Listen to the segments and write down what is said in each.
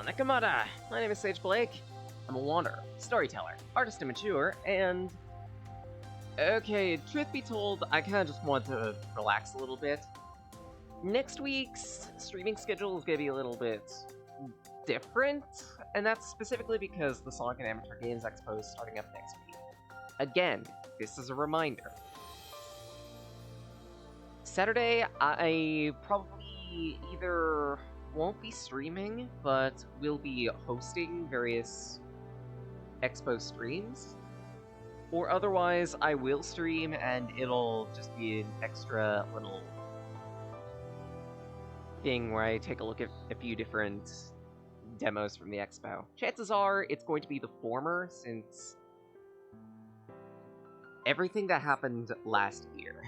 Nakamata! My name is Sage Blake. I'm a wanderer, storyteller, artist and mature, and... Okay, truth be told, I kinda just want to relax a little bit. Next week's streaming schedule is gonna be a little bit different, and that's specifically because the Sonic and Amateur Games Expo is starting up next week. Again, this is a reminder. Saturday, I probably either won't be streaming, but will be hosting various Expo streams, or otherwise I will stream and it'll just be an extra little thing where I take a look at a few different demos from the Expo. Chances are it's going to be the former, since everything that happened last year.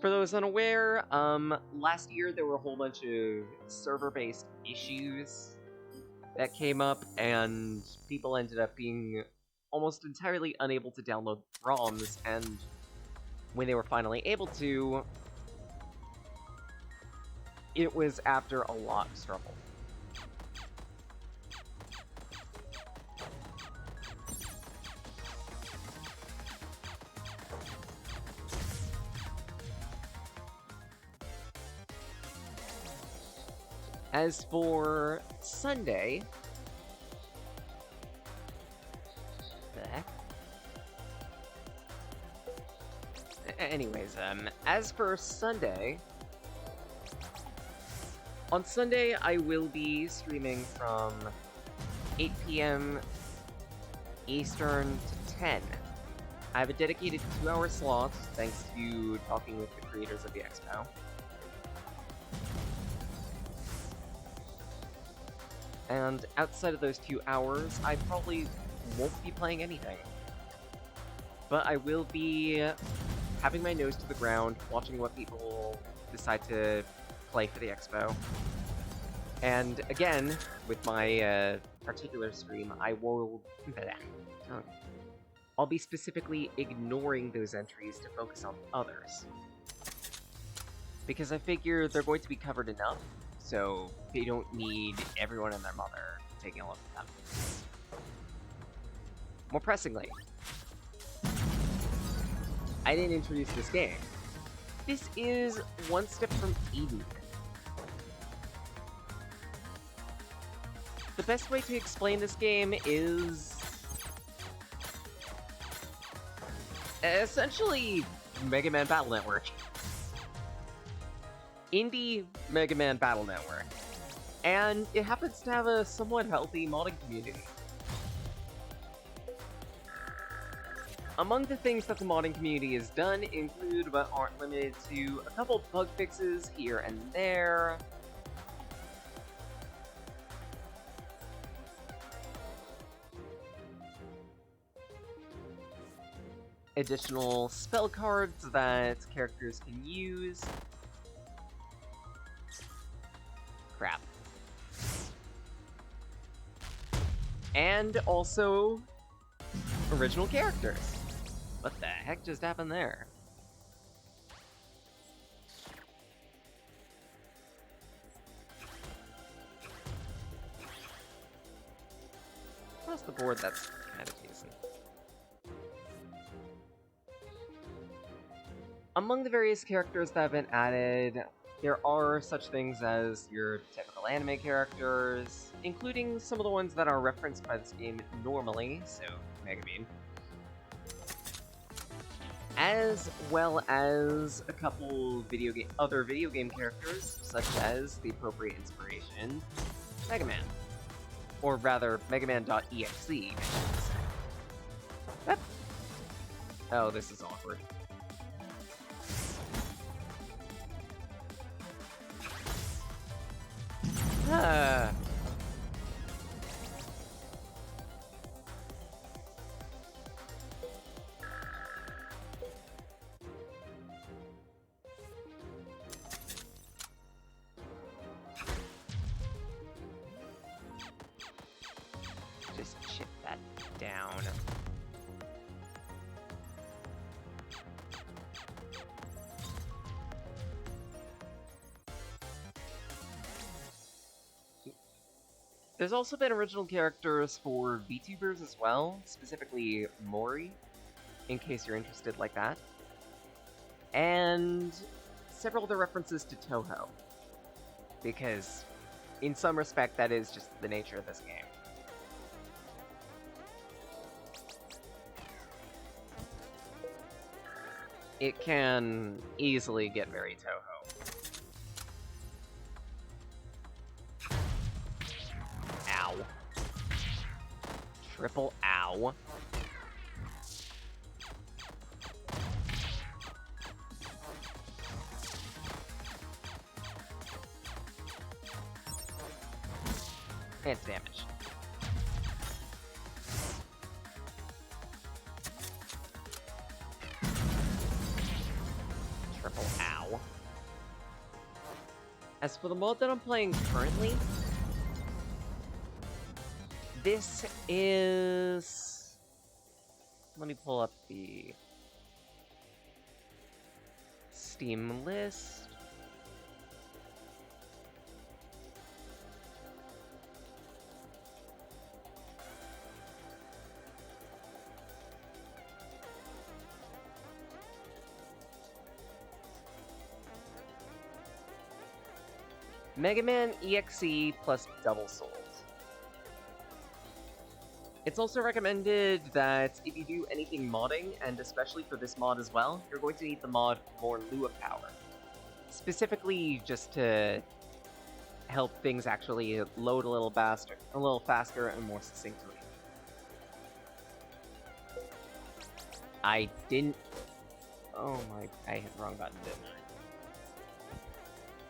For those unaware, last year there were a whole bunch of server-based issues that came up, and people ended up being almost entirely unable to download ROMs, and when they were finally able to, it was after a lot of struggle. As for Sunday... Anyways, as for Sunday... On Sunday, I will be streaming from 8 PM Eastern to 10. I have a dedicated 2-hour slot, thanks to talking with the creators of the Expo. And outside of those 2 hours, I probably won't be playing anything. But I will be having my nose to the ground, watching what people decide to play for the Expo. And again, with my particular stream, I'll be specifically ignoring those entries to focus on others. Because I figure they're going to be covered enough, so they don't need everyone and their mother taking a look at them. More pressingly, I didn't introduce this game. This is One Step from Eden. The best way to explain this game is... essentially Mega Man Battle Network. Indie Mega Man Battle Network. And it happens to have a somewhat healthy modding community. Among the things that the modding community has done include, but aren't limited to, a couple bug fixes here and there. Additional spell cards that characters can use. Crap. And also original characters. What the heck just happened there? Across the board, that's kind of decent. Among the various characters that have been added, there are such things as your typical anime characters, including some of the ones that are referenced by this game normally, so Megaman, as well as a couple other video game characters, such as the appropriate inspiration, Megaman. Or rather, Megaman.EXE, I should say. That... Oh, this is awkward. Just chip that down. There's also been original characters for VTubers as well, specifically Mori, in case you're interested like that. And several other references to Toho, because in some respect that is just the nature of this game. It can easily get very Toho. Ow. Triple ow. And it's damage. Triple ow. As for the mode that I'm playing currently, this is... Let me pull up the Steam list. Megaman.EXE plus Double Souls. It's also recommended that if you do anything modding, and especially for this mod as well, you're going to need the mod more Lua power. Specifically just to help things actually load a little faster and more succinctly. I didn't... Oh my... I hit the wrong button, didn't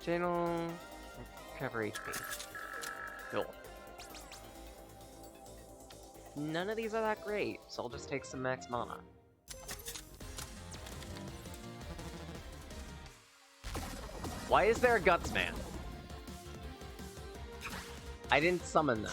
I? Channel... Recover HP. Cool. None of these are that great, so I'll just take some max mana. Why is there a Guts Man? I didn't summon that.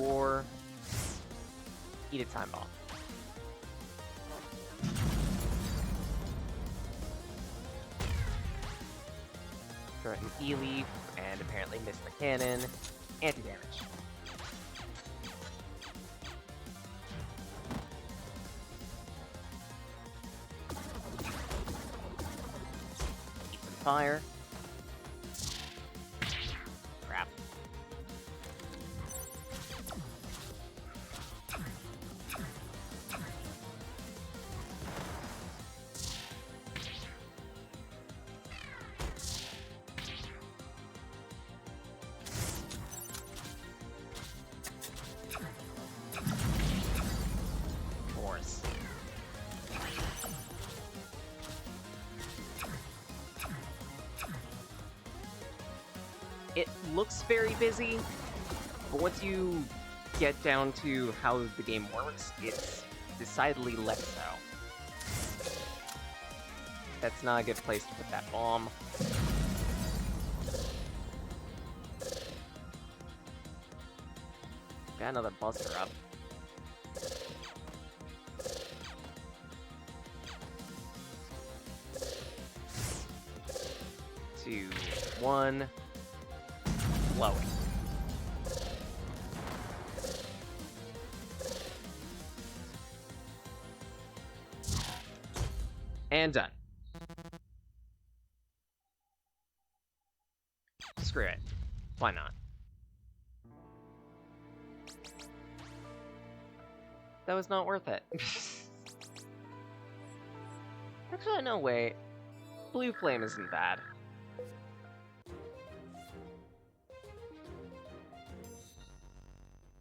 Or eat a time bomb. Throw an E-Leaf, and apparently miss the cannon. Anti-damage. Eat some fire. Crap. It looks very busy, but once you get down to how the game works, it's decidedly less so. That's not a good place to put that bomb. Got another buster up. 2, 1. Blowing. And done. Screw it. Why not? That was not worth it. Actually, no, wait. Blue Flame isn't bad.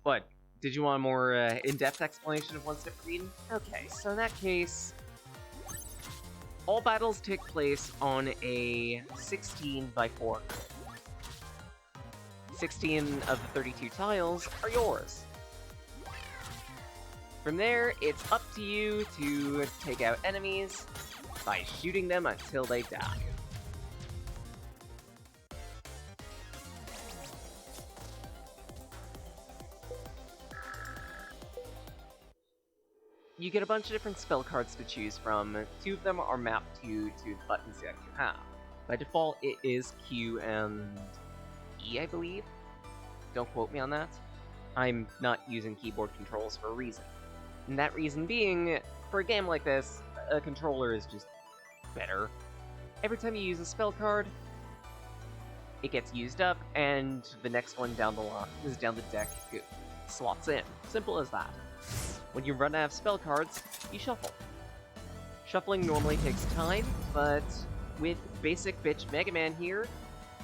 What? Did you want a more in-depth explanation of One Step Green? Okay, so in that case, all battles take place on a 16x4. 16 of the 32 tiles are yours. From there, it's up to you to take out enemies by shooting them until they die. You get a bunch of different spell cards to choose from. 2 of them are mapped to the buttons that you have. By default, it is Q and E, I believe. Don't quote me on that. I'm not using keyboard controls for a reason. And that reason being, for a game like this, a controller is just better. Every time you use a spell card, it gets used up, and the next one down the deck slots in. Simple as that. When you run out of spell cards, you shuffle. Shuffling normally takes time, but with basic bitch Mega Man here,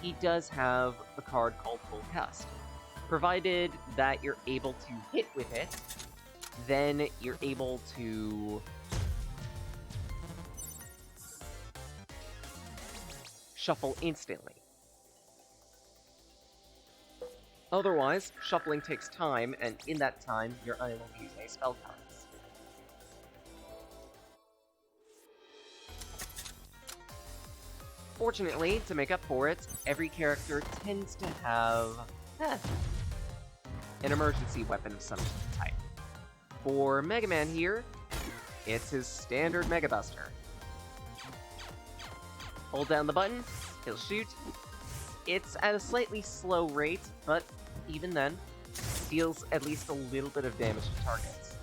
he does have a card called Full Cast. Provided that you're able to hit with it, then you're able to shuffle instantly. Otherwise, shuffling takes time, and in that time, you're unable to use any spell cards. Fortunately, to make up for it, every character tends to have an emergency weapon of some type. For Mega Man here, it's his standard Mega Buster. Hold down the button, he'll shoot. It's at a slightly slow rate, but even then, deals at least a little bit of damage to targets.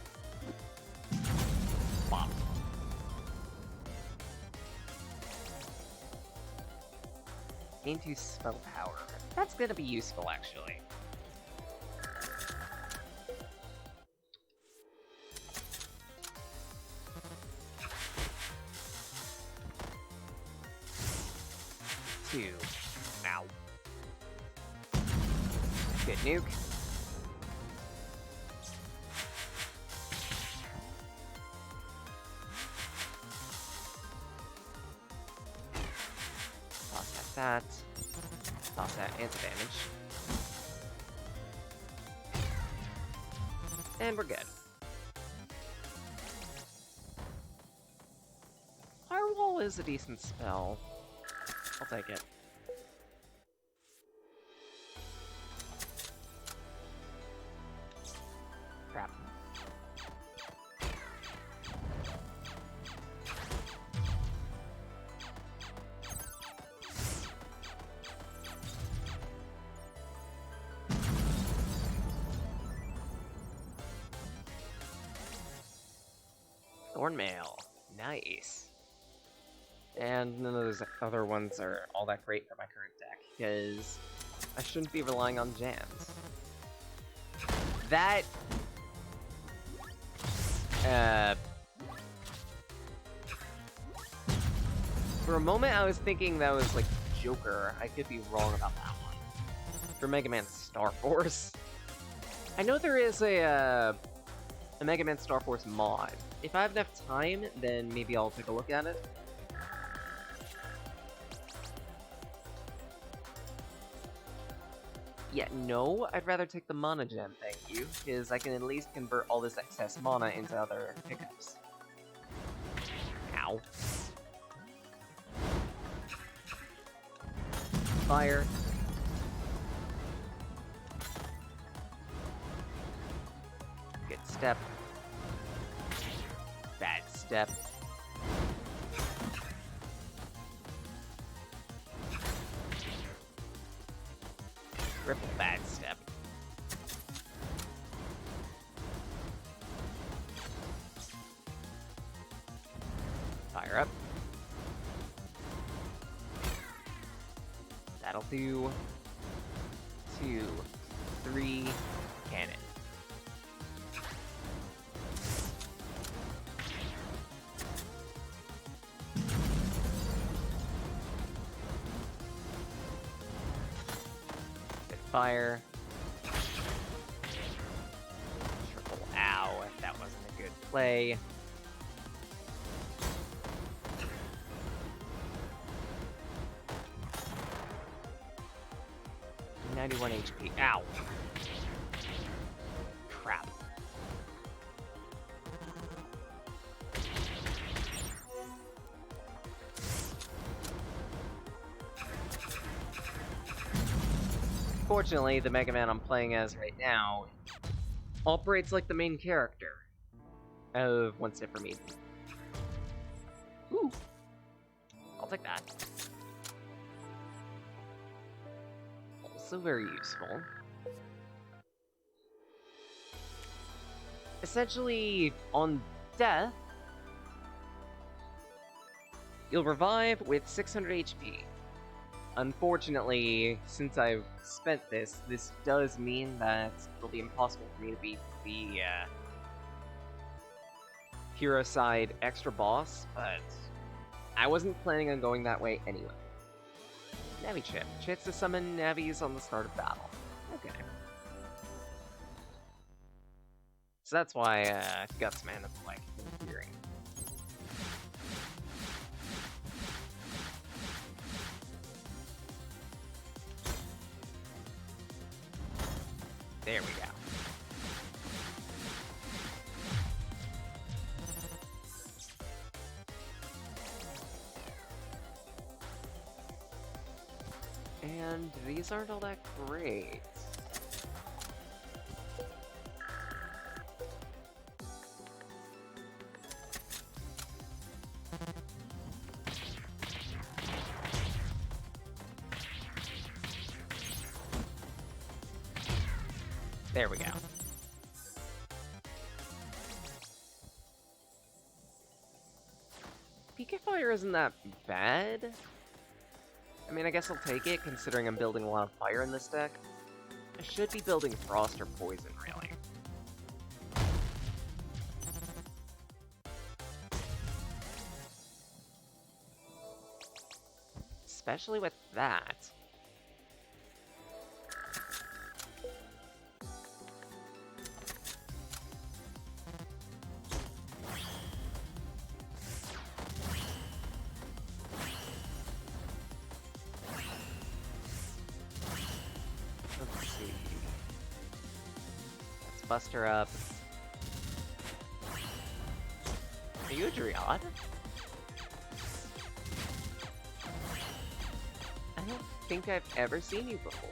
Bop. Gain 2 spell power. That's gonna be useful, actually. Two. Ow. Good nuke. Toss that. Toss that anti-damage. And we're good. Firewall is a decent spell. I'll take it. Crap. Thornmail. Nice. And none of those other ones are all that great for my current deck, because I shouldn't be relying on jams. That... For a moment I was thinking that was like Joker. I could be wrong about that one. For Mega Man Star Force. I know there is a Mega Man Star Force mod. If I have enough time, then maybe I'll take a look at it. Yeah, no, I'd rather take the mana gem, thank you, because I can at least convert all this excess mana into other pickups. Ow. Fire. Good step. Bad step. Triple bad step. Fire up. That'll do. 2, 3, cannon. Fire. Triple ow, if that wasn't a good play. $91 HP. Ow. Crap. Fortunately, the Mega Man I'm playing as right now operates like the main character. of one step for me. Ooh. I'll take that. Also very useful. Essentially, on death, you'll revive with 600 HP. Unfortunately, since I've spent this does mean that it'll be impossible for me to beat the hero side extra boss, but I wasn't planning on going that way anyway. Navi chip. Chance to summon Navis on the start of battle. Okay. So that's why Gutsman is like hearing. There we go. And these aren't all that great. There we go. PK Fire isn't that bad. I mean, I guess I'll take it, considering I'm building a lot of fire in this deck. I should be building Frost or Poison, really. Especially with that. Bust her up. Are you a Dryad? I don't think I've ever seen you before.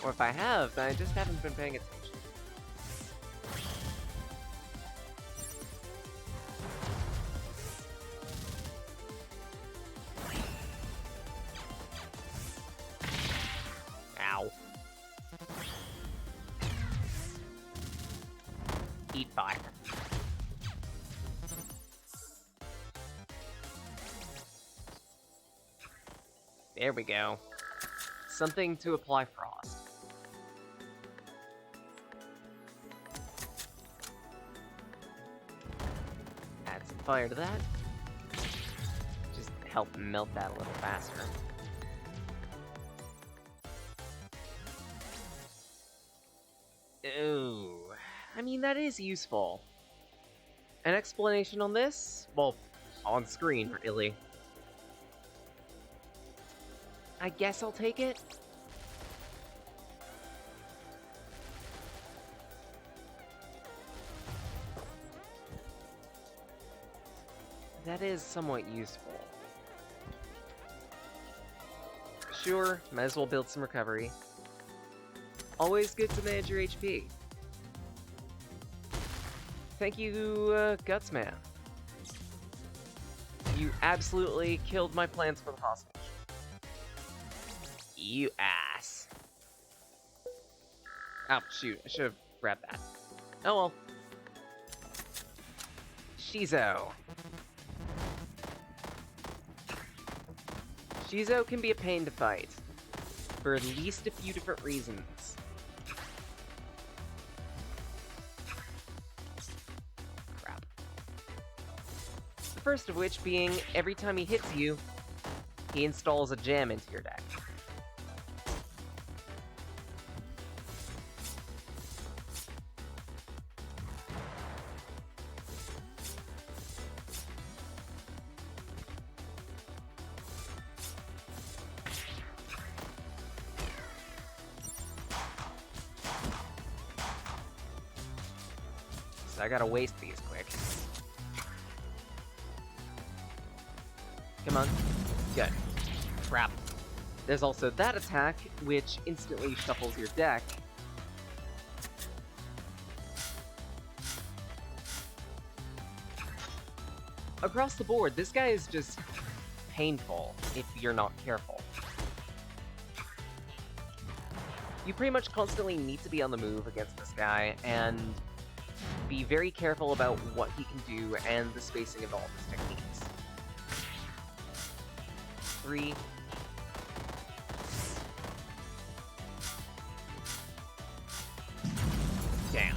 Or if I have, then I just haven't been paying attention. Ow. Eat fire. There we go. Something to apply frost. Add some fire to that. Just help melt that a little faster. Ooh. I mean, that is useful. An explanation on this? Well, on screen, really. I guess I'll take it. That is somewhat useful. Sure, might as well build some recovery. Always good to manage your HP. Thank you, Gutsman. You absolutely killed my plans for the hostage. You ass. Oh, shoot. I should have grabbed that. Oh well. Shizo. Shizo can be a pain to fight. For at least a few different reasons. Crap. The first of which being, every time he hits you, he installs a gem into your deck. So I gotta waste these quick. Come on. Good. Crap. There's also that attack, which instantly shuffles your deck. across the board, this guy is just painful if you're not careful. You pretty much constantly need to be on the move against this guy, and be very careful about what he can do and the spacing of all of his techniques. 3. Damn.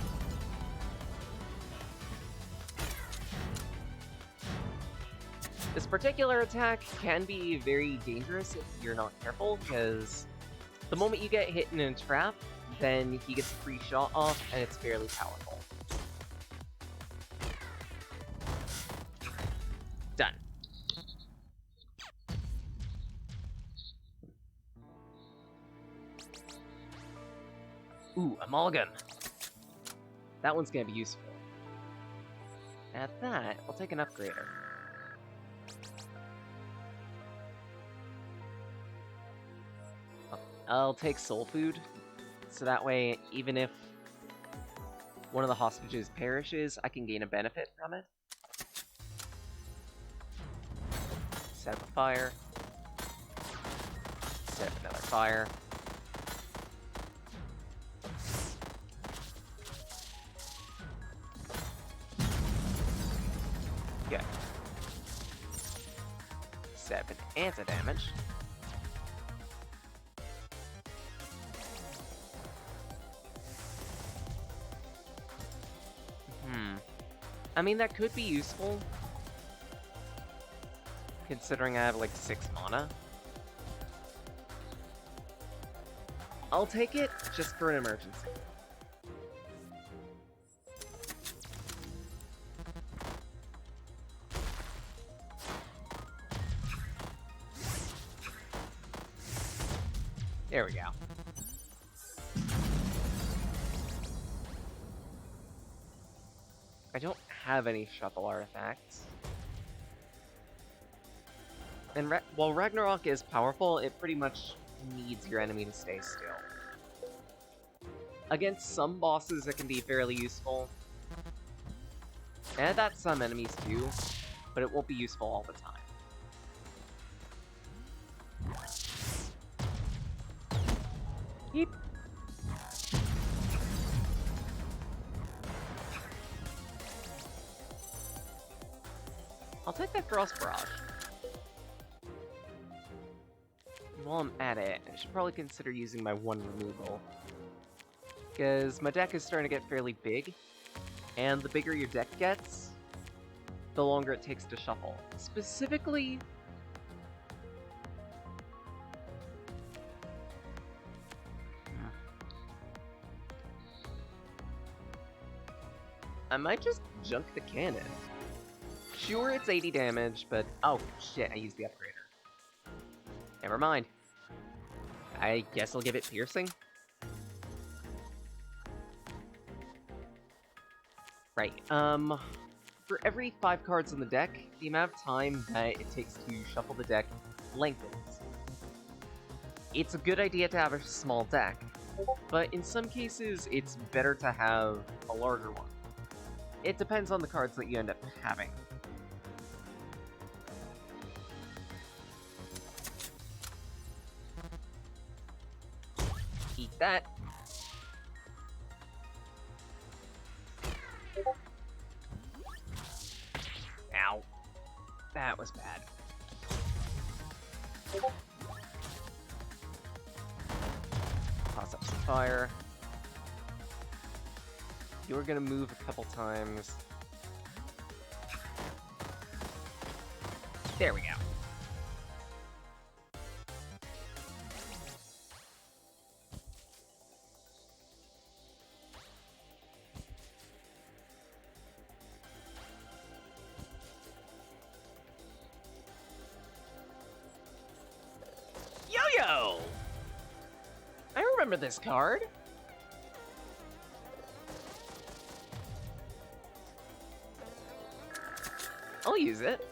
This particular attack can be very dangerous if you're not careful, because the moment you get hit in a trap, then he gets a free shot off, and it's fairly powerful. Done. Ooh, a mulligan. That one's gonna be useful. At that, I'll take an upgrader. I'll take soul food, so that way, even if one of the hostages perishes, I can gain a benefit from it. Set up a fire. Set up another fire. Good. Set up an anti-damage. I mean, that could be useful, considering I have like 6 mana. I'll take it just for an emergency. There we go. I don't have any shuffle artifacts. And while Ragnarok is powerful, it pretty much needs your enemy to stay still. Against some bosses, it can be fairly useful. And that's some enemies too, but it won't be useful all the time. Yeep. I'll take that Frost Barrage. While I'm at it, I should probably consider using my 1 removal. Because my deck is starting to get fairly big, and the bigger your deck gets, the longer it takes to shuffle. Specifically... I might just junk the cannon. Sure, it's 80 damage, but... Oh, shit, I used the upgrader. Never mind. I guess I'll give it piercing? Right, for every 5 cards in the deck, the amount of time that it takes to shuffle the deck lengthens. It's a good idea to have a small deck, but in some cases, it's better to have a larger one. It depends on the cards that you end up having. Eat that. Ow. That was bad. Toss up some fire. You're gonna move a couple times. There we go. Yo-yo! I remember this card. I'll use it.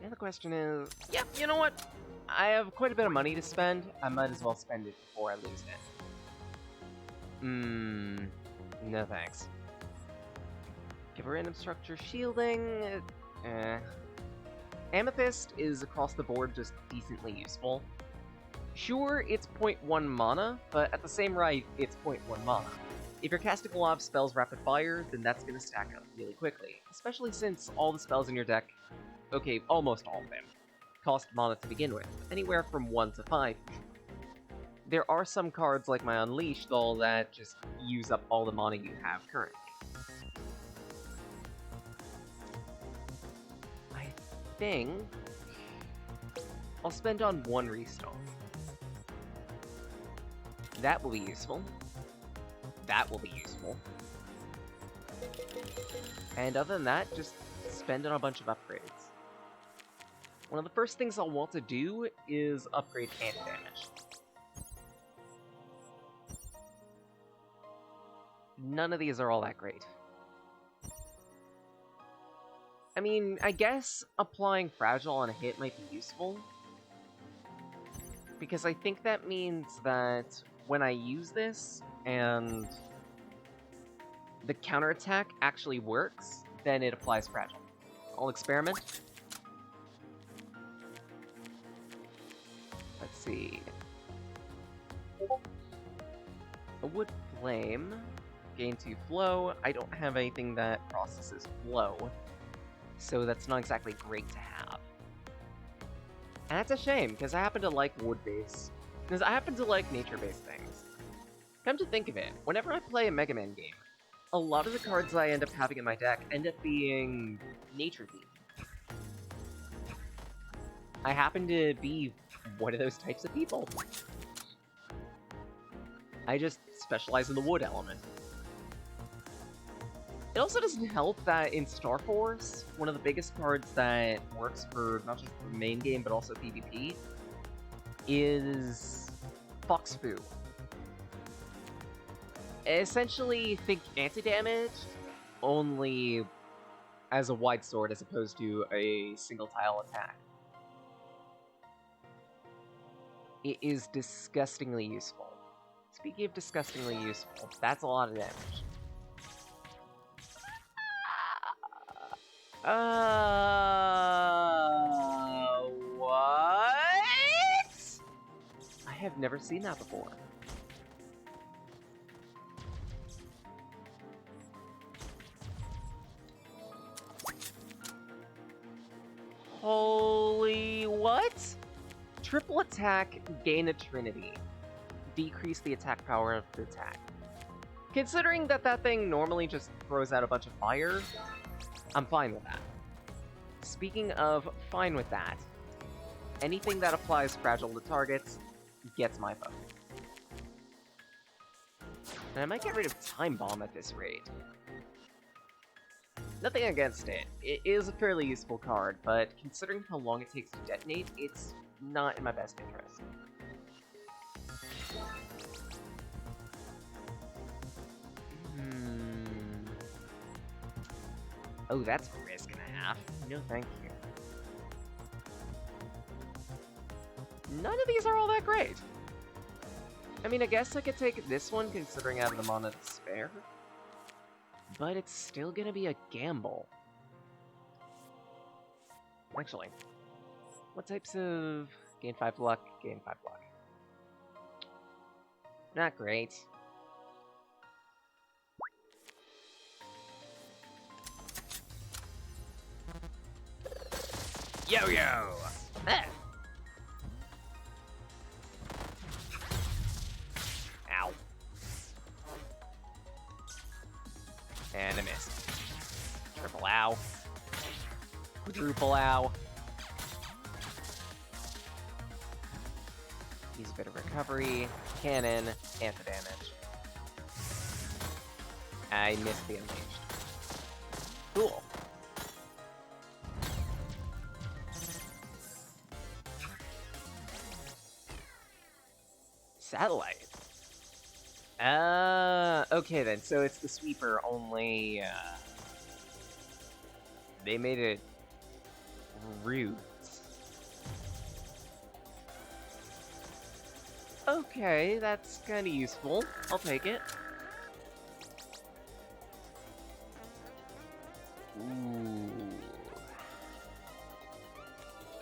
And the question is... Yep, you know what? I have quite a bit of money to spend. I might as well spend it before I lose it. No thanks. Give a random structure shielding. Eh. Amethyst is across the board just decently useful. Sure, it's 0.1 mana, but at the same rate, it's 0.1 mana. If you're casting a lot of spells rapid fire, then that's gonna stack up really quickly, especially since all the spells in your deck, okay, almost all of them, cost mana to begin with, anywhere from 1 to 5. There are some cards like my Unleashed, though, that just use up all the mana you have currently. I think I'll spend on 1 Restone. That will be useful. That will be useful. And other than that, just spend on a bunch of upgrades. One of the first things I'll want to do is upgrade anti-damage. None of these are all that great. I mean, I guess applying Fragile on a hit might be useful, because I think that means that when I use this, and the counterattack actually works, then it applies Fragile. I'll experiment. Let's see. A Wood Flame. Gain 2 flow. I don't have anything that processes flow, so that's not exactly great to have. And that's a shame, because I happen to like wood-based. Because I happen to like nature-based things. Come to think of it, whenever I play a Mega Man game, a lot of the cards I end up having in my deck end up being nature-themed. I happen to be one of those types of people. I just specialize in the wood element. It also doesn't help that in Star Force, one of the biggest cards that works for not just the main game, but also PvP, is Fox Fu. Essentially, think anti-damage, only as a wide sword as opposed to a single tile attack. It is disgustingly useful. Speaking of disgustingly useful, that's a lot of damage. What? I have never seen that before. Holy what? Triple attack, gain a Trinity. Decrease the attack power of the attack. Considering that that thing normally just throws out a bunch of fire, I'm fine with that. Speaking of fine with that, anything that applies Fragile to targets gets my vote. And I might get rid of Time Bomb at this rate. Nothing against it. It is a fairly useful card, but considering how long it takes to detonate, it's not in my best interest. Oh, that's a risk and a half. No, thank you. None of these are all that great. I mean, I guess I could take this one, considering I have the mana to spare. But it's still gonna be a gamble. Actually, what types of... Gain 5 luck, gain 5 luck. Not great. Yo-yo! Ah. Ow. And I missed. Triple ow. Quadruple ow. Use a bit of recovery. Cannon. Anti-damage. I missed the Unleashed. Cool. Satellite. Okay then, so it's the sweeper, only, they made it roots. Okay, that's kinda useful. I'll take it.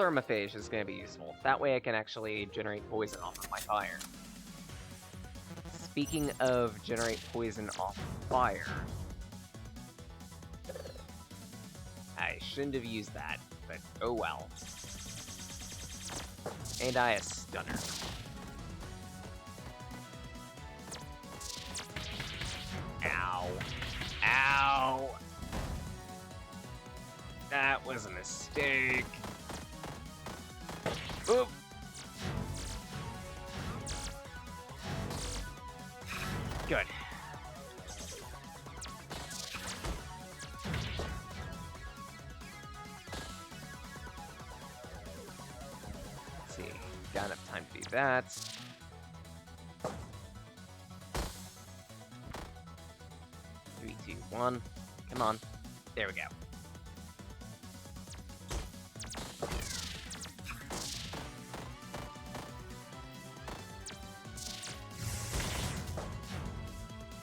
Thermophage is going to be useful. That way I can actually generate poison off of my fire. Speaking of generate poison off fire, I shouldn't have used that, but oh well. And I a stunner. Ow. Ow! That was a mistake. Oop! Good. Let's see. Got enough time to do that. 3, 2, 1. Come on. There we go.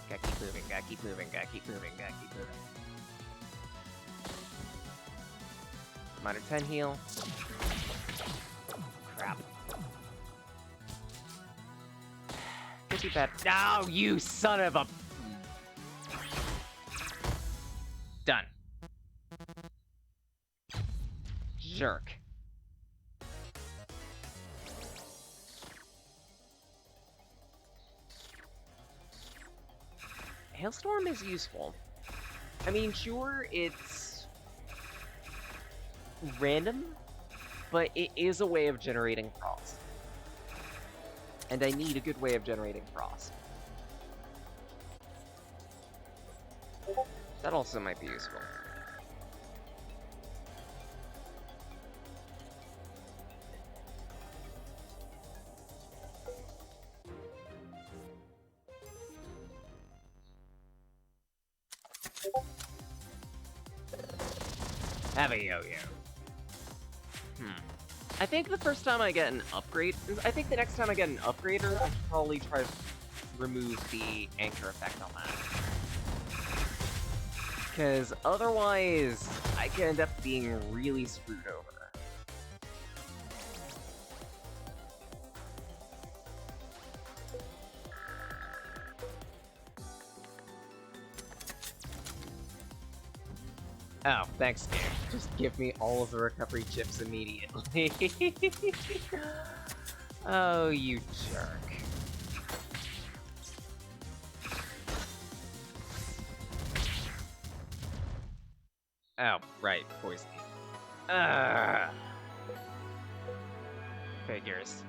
Gotta keep moving, gotta keep moving, gotta keep moving, gotta keep moving. Minor 10 heal. Crap. Could be bad. No, you son of a... Done. Jerk. Hailstorm is useful. I mean, sure, it's random, but it is a way of generating frost. And I need a good way of generating frost. That also might be useful. Have a yo-yo. I think the first time I get an upgrade... I think the next time I get an upgrader, I should probably try to remove the anchor effect on that. Because otherwise, I could end up being really screwed over. Oh, thanks, game. Just give me all of the recovery chips immediately. Oh, you jerk. Oh, right, poison. Figures.